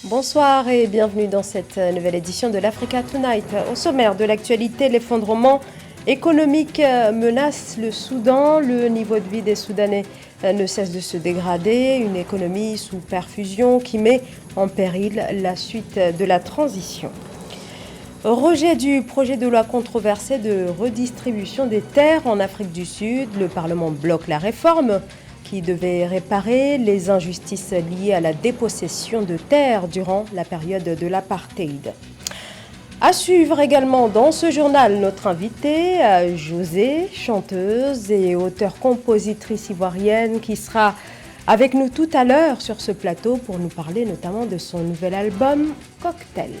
Bonsoir et bienvenue dans cette nouvelle édition de l'Africa Tonight. Au sommaire de l'actualité, l'effondrement économique menace le Soudan. Le niveau de vie des Soudanais ne cesse de se dégrader. Une économie sous perfusion qui met en péril la suite de la transition. Rejet du projet de loi controversé de redistribution des terres en Afrique du Sud. Le Parlement bloque la réforme qui devait réparer les injustices liées à la dépossession de terres durant la période de l'apartheid. À suivre également dans ce journal notre invitée, José, chanteuse et auteure-compositrice ivoirienne qui sera avec nous tout à l'heure sur ce plateau pour nous parler notamment de son nouvel album Cocktail.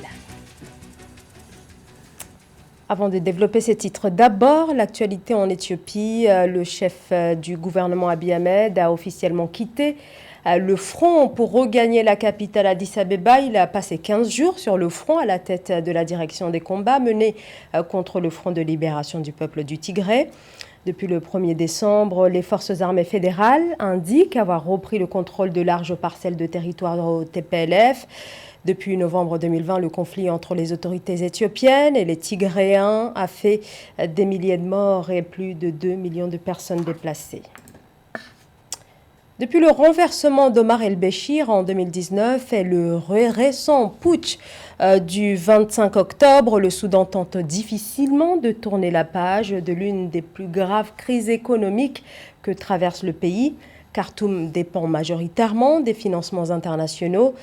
Avant de développer ces titres, d'abord l'actualité en Éthiopie. Le chef du gouvernement Abiy Ahmed a officiellement quitté le front pour regagner la capitale Addis Abeba. Il a passé 15 jours sur le front à la tête de la direction des combats menés contre le Front de libération du peuple du Tigré. Depuis le 1er décembre, les forces armées fédérales indiquent avoir repris le contrôle de larges parcelles de territoire au TPLF. Depuis novembre 2020, le conflit entre les autorités éthiopiennes et les Tigréens a fait des milliers de morts et plus de 2 millions de personnes déplacées. Depuis le renversement d'Omar el-Béchir en 2019 et le récent putsch du 25 octobre, le Soudan tente difficilement de tourner la page de l'une des plus graves crises économiques que traverse le pays. Khartoum dépend majoritairement des financements internationaux,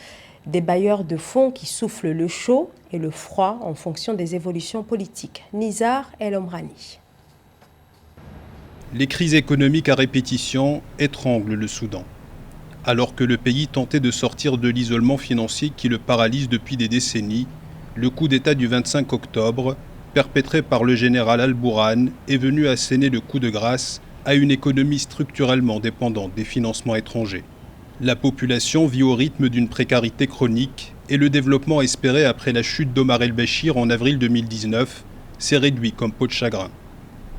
des bailleurs de fonds qui soufflent le chaud et le froid en fonction des évolutions politiques. Nizar El Omrani. Les crises économiques à répétition étranglent le Soudan. Alors que le pays tentait de sortir de l'isolement financier qui le paralyse depuis des décennies, le coup d'État du 25 octobre, perpétré par le général Al-Bourhan, est venu asséner le coup de grâce à une économie structurellement dépendante des financements étrangers. La population vit au rythme d'une précarité chronique et le développement espéré après la chute d'Omar el-Béchir en avril 2019 s'est réduit comme peau de chagrin.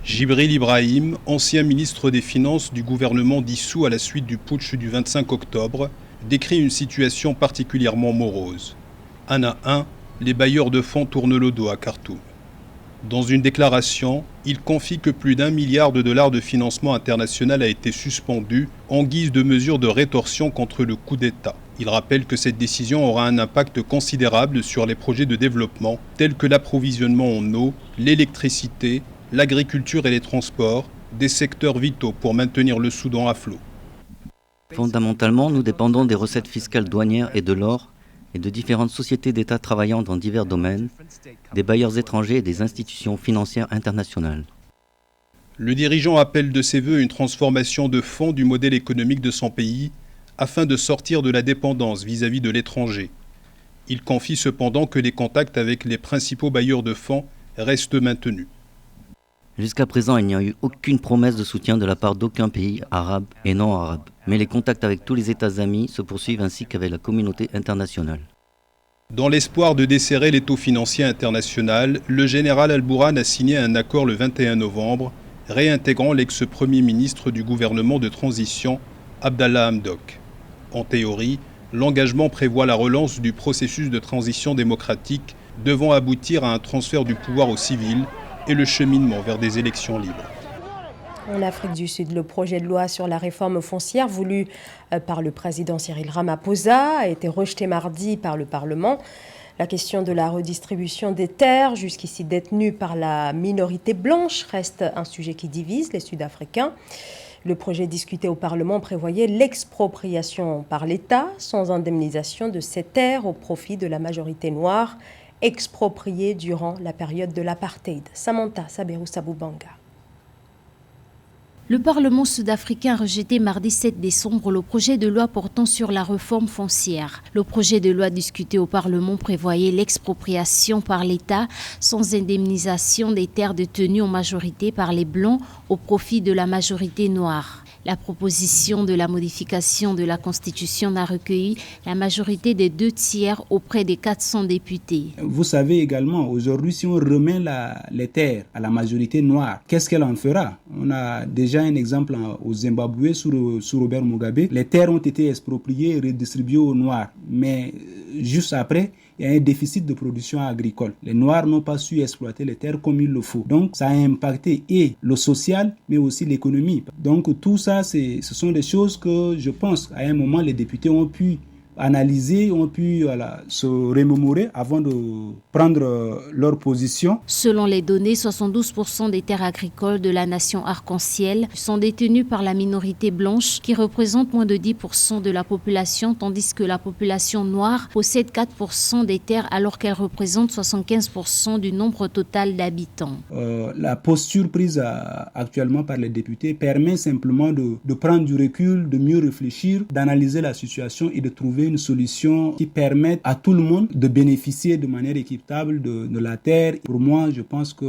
Djibril Ibrahim, ancien ministre des Finances du gouvernement dissous à la suite du putsch du 25 octobre, décrit une situation particulièrement morose. Un à un, les bailleurs de fonds tournent le dos à Khartoum. Dans une déclaration, il confie que plus d'1 milliard de dollars de financement international a été suspendu en guise de mesure de rétorsion contre le coup d'État. Il rappelle que cette décision aura un impact considérable sur les projets de développement tels que l'approvisionnement en eau, l'électricité, l'agriculture et les transports, des secteurs vitaux pour maintenir le Soudan à flot. Fondamentalement, nous dépendons des recettes fiscales douanières et de l'or et de différentes sociétés d'État travaillant dans divers domaines, des bailleurs étrangers et des institutions financières internationales. Le dirigeant appelle de ses vœux une transformation de fond du modèle économique de son pays afin de sortir de la dépendance vis-à-vis de l'étranger. Il confie cependant que les contacts avec les principaux bailleurs de fonds restent maintenus. Jusqu'à présent, il n'y a eu aucune promesse de soutien de la part d'aucun pays arabe et non arabe. Mais les contacts avec tous les États amis se poursuivent ainsi qu'avec la communauté internationale. Dans l'espoir de desserrer l'étau financier international, le général Al-Bourhan a signé un accord le 21 novembre, réintégrant l'ex-premier ministre du gouvernement de transition, Abdallah Hamdok. En théorie, l'engagement prévoit la relance du processus de transition démocratique devant aboutir à un transfert du pouvoir aux civils et le cheminement vers des élections libres. En Afrique du Sud, le projet de loi sur la réforme foncière voulu par le président Cyril Ramaphosa a été rejeté mardi par le Parlement. La question de la redistribution des terres, jusqu'ici détenues par la minorité blanche, reste un sujet qui divise les Sud-Africains. Le projet discuté au Parlement prévoyait l'expropriation par l'État sans indemnisation de ces terres au profit de la majorité noire, expropriée durant la période de l'apartheid. Samantha Saberou-Sabubanga. Le Parlement sud-africain a rejeté mardi 7 décembre le projet de loi portant sur la réforme foncière. Le projet de loi discuté au Parlement prévoyait l'expropriation par l'État sans indemnisation des terres détenues en majorité par les Blancs au profit de la majorité noire. La proposition de la modification de la Constitution n'a recueilli la majorité des 2/3 auprès des 400 députés. Vous savez également, aujourd'hui, si on remet les terres à la majorité noire, qu'est-ce qu'elle en fera? On a déjà un exemple au Zimbabwe sous Robert Mugabe. Les terres ont été expropriées et redistribuées aux Noirs. Mais juste après, il y a un déficit de production agricole. Les Noirs n'ont pas su exploiter les terres comme il le faut. Donc, ça a impacté et le social, mais aussi l'économie. Donc, tout ça, ce sont des choses que je pense, à un moment, les députés ont pu analyser, ont pu se remémorer avant de prendre leur position. Selon les données, 72% des terres agricoles de la nation arc-en-ciel sont détenues par la minorité blanche qui représente moins de 10% de la population, tandis que la population noire possède 4% des terres alors qu'elle représente 75% du nombre total d'habitants. La posture prise actuellement par les députés permet simplement de prendre du recul, de mieux réfléchir, d'analyser la situation et de trouver une solution qui permette à tout le monde de bénéficier de manière équitable de la terre. Pour moi, je pense que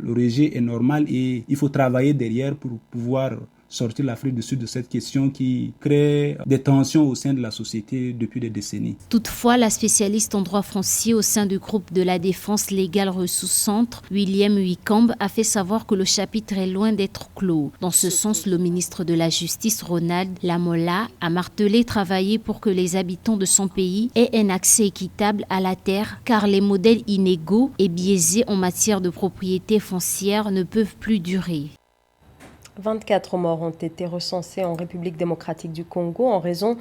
le rejet est normal et il faut travailler derrière pour pouvoir sortir l'Afrique du Sud de cette question qui crée des tensions au sein de la société depuis des décennies. Toutefois, la spécialiste en droit foncier au sein du groupe de la défense légale Ressources Centre, William Wikamb, a fait savoir que le chapitre est loin d'être clos. Dans ce sens, le ministre de la Justice, Ronald Lamola, a martelé travailler pour que les habitants de son pays aient un accès équitable à la terre, car les modèles inégaux et biaisés en matière de propriété foncière ne peuvent plus durer. 24 morts ont été recensés en République démocratique du Congo en raison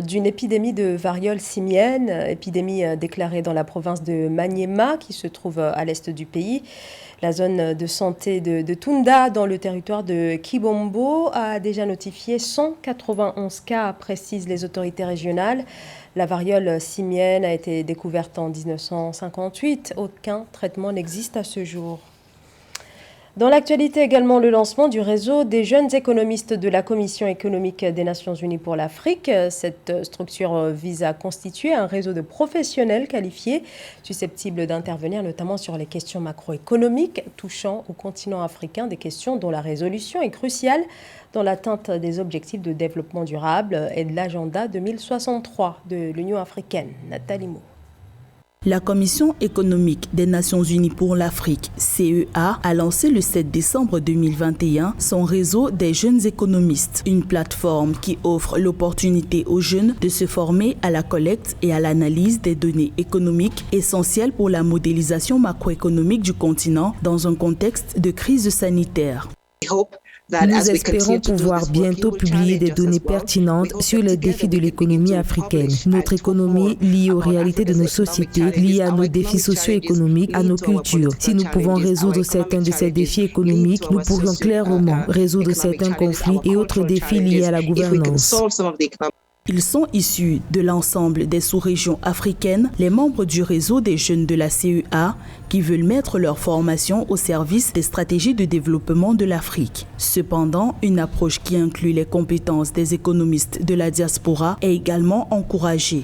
d'une épidémie de variole simienne, épidémie déclarée dans la province de Maniema qui se trouve à l'est du pays. La zone de santé de Tunda dans le territoire de Kibombo a déjà notifié 191 cas, précisent les autorités régionales. La variole simienne a été découverte en 1958. Aucun traitement n'existe à ce jour. Dans l'actualité également, le lancement du réseau des jeunes économistes de la Commission économique des Nations Unies pour l'Afrique. Cette structure vise à constituer un réseau de professionnels qualifiés susceptibles d'intervenir notamment sur les questions macroéconomiques touchant au continent africain, des questions dont la résolution est cruciale dans l'atteinte des objectifs de développement durable et de l'agenda 2063 de l'Union africaine. Nathalie Mo. La Commission économique des Nations Unies pour l'Afrique, CEA, a lancé le 7 décembre 2021 son réseau des jeunes économistes, une plateforme qui offre l'opportunité aux jeunes de se former à la collecte et à l'analyse des données économiques essentielles pour la modélisation macroéconomique du continent dans un contexte de crise sanitaire. Nous espérons pouvoir bientôt publier des données pertinentes sur les défis de l'économie africaine. Notre économie liée aux réalités de nos sociétés, liée à nos défis socio-économiques, à nos cultures. Si nous pouvons résoudre certains de ces défis économiques, nous pourrions clairement résoudre certains conflits et autres défis liés à la gouvernance. Ils sont issus de l'ensemble des sous-régions africaines, les membres du réseau des jeunes de la CEA qui veulent mettre leur formation au service des stratégies de développement de l'Afrique. Cependant, une approche qui inclut les compétences des économistes de la diaspora est également encouragée.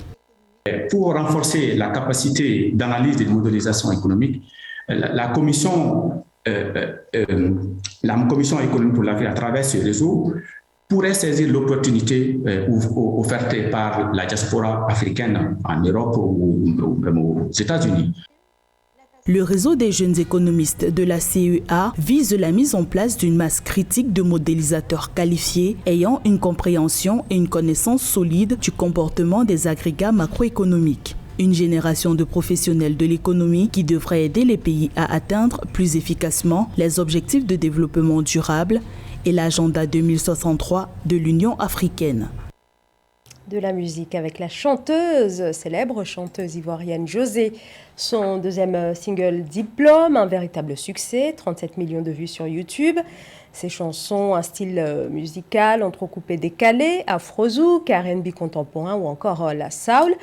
Pour renforcer la capacité d'analyse et de modélisation économique, la Commission économique pour l'Afrique à travers ce réseau pourrait saisir l'opportunité offerte par la diaspora africaine en Europe ou même aux États-Unis. Le réseau des jeunes économistes de la CEA vise la mise en place d'une masse critique de modélisateurs qualifiés ayant une compréhension et une connaissance solide du comportement des agrégats macroéconomiques. Une génération de professionnels de l'économie qui devrait aider les pays à atteindre plus efficacement les objectifs de développement durable et l'agenda 2063 de l'Union africaine. De la musique avec la célèbre chanteuse ivoirienne José. Son deuxième single Diplôme, un véritable succès, 37 millions de vues sur YouTube. Ses chansons, un style musical entrecoupé décalé, afro-zouk, R&B contemporain ou encore la soul.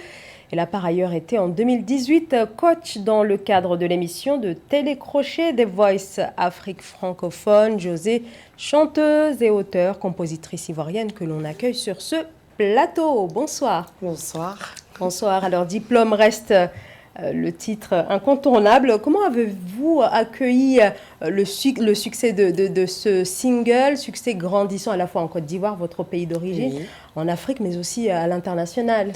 Elle a par ailleurs été en 2018 coach dans le cadre de l'émission de télécrochet des Voice Afrique francophone. José, chanteuse et auteure, compositrice ivoirienne que l'on accueille sur ce plateau. Bonsoir. Bonsoir. Bonsoir. Alors, Diplôme reste le titre incontournable. Comment avez-vous accueilli le succès de ce single, succès grandissant à la fois en Côte d'Ivoire, votre pays d'origine, en Afrique, mais aussi à l'international?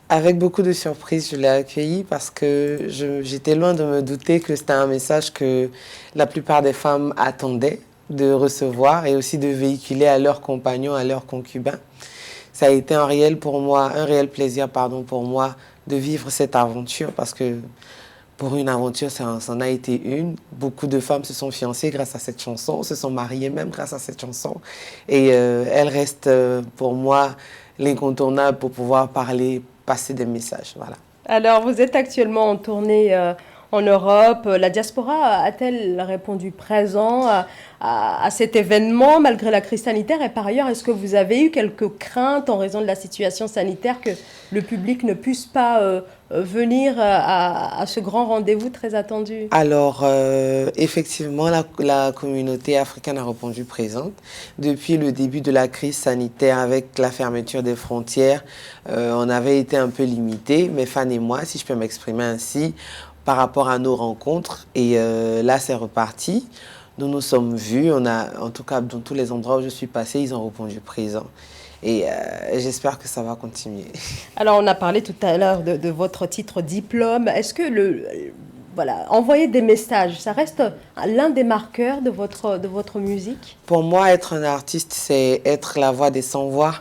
Avec beaucoup de surprise, je l'ai accueilli parce que j'étais loin de me douter que c'était un message que la plupart des femmes attendaient de recevoir et aussi de véhiculer à leurs compagnons, à leurs concubins. Ça a été un réel plaisir pour moi de vivre cette aventure parce que pour une aventure, ça en a été une. Beaucoup de femmes se sont fiancées grâce à cette chanson, se sont mariées même grâce à cette chanson. Et elle reste pour moi l'incontournable pour pouvoir passer des messages. Voilà. Alors, vous êtes actuellement en tournée en Europe. La diaspora a-t-elle répondu présent à cet événement malgré la crise sanitaire? Et par ailleurs, est-ce que vous avez eu quelques craintes en raison de la situation sanitaire que le public ne puisse pas venir à ce grand rendez-vous très attendu? Alors, effectivement, la communauté africaine a répondu présente. Depuis le début de la crise sanitaire, avec la fermeture des frontières, on avait été un peu limité. Mais Fan et moi, si je peux m'exprimer ainsi, par rapport à nos rencontres, et là, c'est reparti. Nous nous sommes vus, en tout cas, dans tous les endroits où je suis passée, ils ont répondu présent. Et j'espère que ça va continuer. Alors, on a parlé tout à l'heure de votre titre Diplôme. Est-ce que envoyer des messages, ça reste l'un des marqueurs de votre musique? Pour moi, être un artiste, c'est être la voix des sans-voix.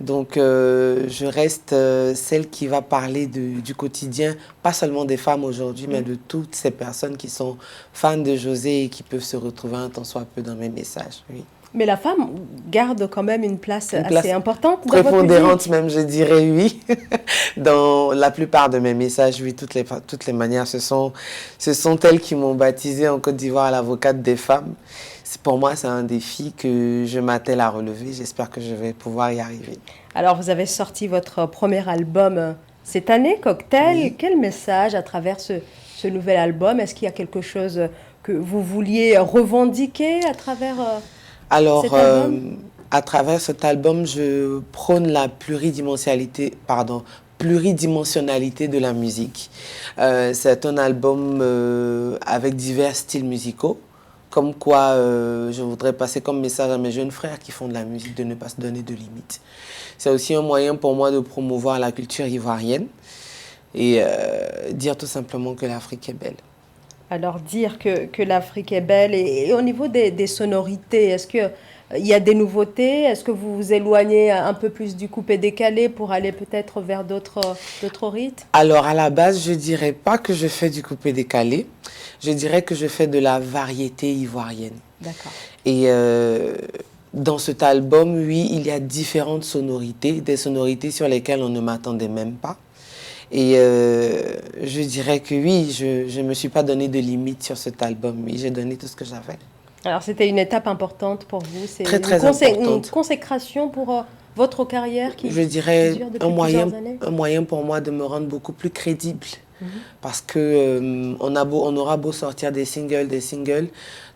Donc, je reste celle qui va parler du quotidien, pas seulement des femmes aujourd'hui, mais de toutes ces personnes qui sont fans de José et qui peuvent se retrouver un tant soit peu dans mes messages. Oui. Mais la femme garde quand même une place assez importante dans prépondérante même, je dirais, oui. Dans la plupart de mes messages, oui, toutes les manières, ce sont elles qui m'ont baptisée en Côte d'Ivoire l'avocate des femmes. Pour moi, c'est un défi que je m'attelle à relever. J'espère que je vais pouvoir y arriver. Alors, vous avez sorti votre premier album cette année, Cocktail. Oui. Quel message à travers ce nouvel album? Est-ce qu'il y a quelque chose que vous vouliez revendiquer à travers cet album? À travers cet album, je prône la pluridimensionnalité de la musique. C'est un album avec divers styles musicaux. Comme quoi, je voudrais passer comme message à mes jeunes frères qui font de la musique de ne pas se donner de limites. C'est aussi un moyen pour moi de promouvoir la culture ivoirienne et dire tout simplement que l'Afrique est belle. Alors dire que l'Afrique est belle et au niveau des sonorités, est-ce qu'il y a des nouveautés? Est-ce que vous vous éloignez un peu plus du coupé-décalé pour aller peut-être vers d'autres rythmes? Alors à la base, je ne dirais pas que je fais du coupé-décalé. Je dirais que je fais de la variété ivoirienne. D'accord. Et dans cet album, oui, il y a différentes sonorités, des sonorités sur lesquelles on ne m'attendait même pas. Et je dirais que oui, je ne me suis pas donné de limite sur cet album. Oui, j'ai donné tout ce que j'avais. Alors, c'était une étape importante pour vous. C'est très importante. Une consécration pour votre carrière qui je dirais dure depuis plusieurs années. Un moyen pour moi de me rendre beaucoup plus crédible. Parce que on aura beau sortir des singles,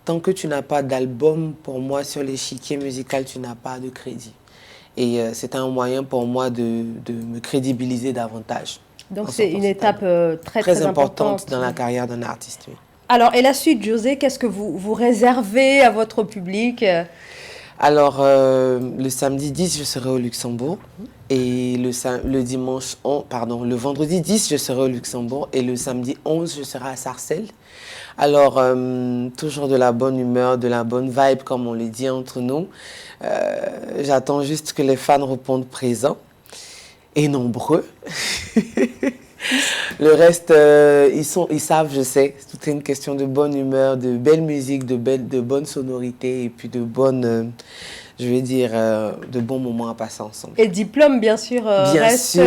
tant que tu n'as pas d'album, pour moi, sur l'échiquier musical, tu n'as pas de crédit. Et c'est un moyen pour moi de me crédibiliser davantage. Donc c'est une étape très importante dans la carrière d'un artiste. Oui. Alors, et la suite, José, qu'est-ce que vous réservez à votre public? Alors, le samedi 10, je serai au Luxembourg. Et le vendredi 10, je serai au Luxembourg. Et le samedi 11, je serai à Sarcelles. Alors, toujours de la bonne humeur, de la bonne vibe, comme on le dit entre nous. J'attends juste que les fans répondent présents et nombreux. Le reste, ils savent, je sais. Tout est une question de bonne humeur, de belle musique, de bonnes sonorités et puis de bonnes, de bons moments à passer ensemble. Et Diplôme, bien sûr, reste...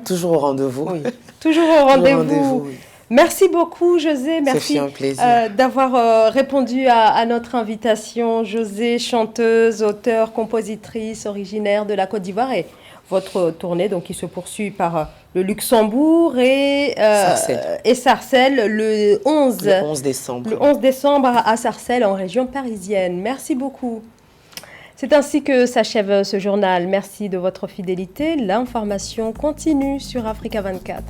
toujours au rendez-vous. Oui. Toujours au rendez-vous. Oui. Merci beaucoup, José. Merci d'avoir répondu à notre invitation. José, chanteuse, auteure, compositrice, originaire de la Côte d'Ivoire, et votre tournée donc, qui se poursuit par le Luxembourg et Sarcelles le 11 décembre. Le 11 décembre à Sarcelles, en région parisienne. Merci beaucoup. C'est ainsi que s'achève ce journal. Merci de votre fidélité. L'information continue sur Africa 24.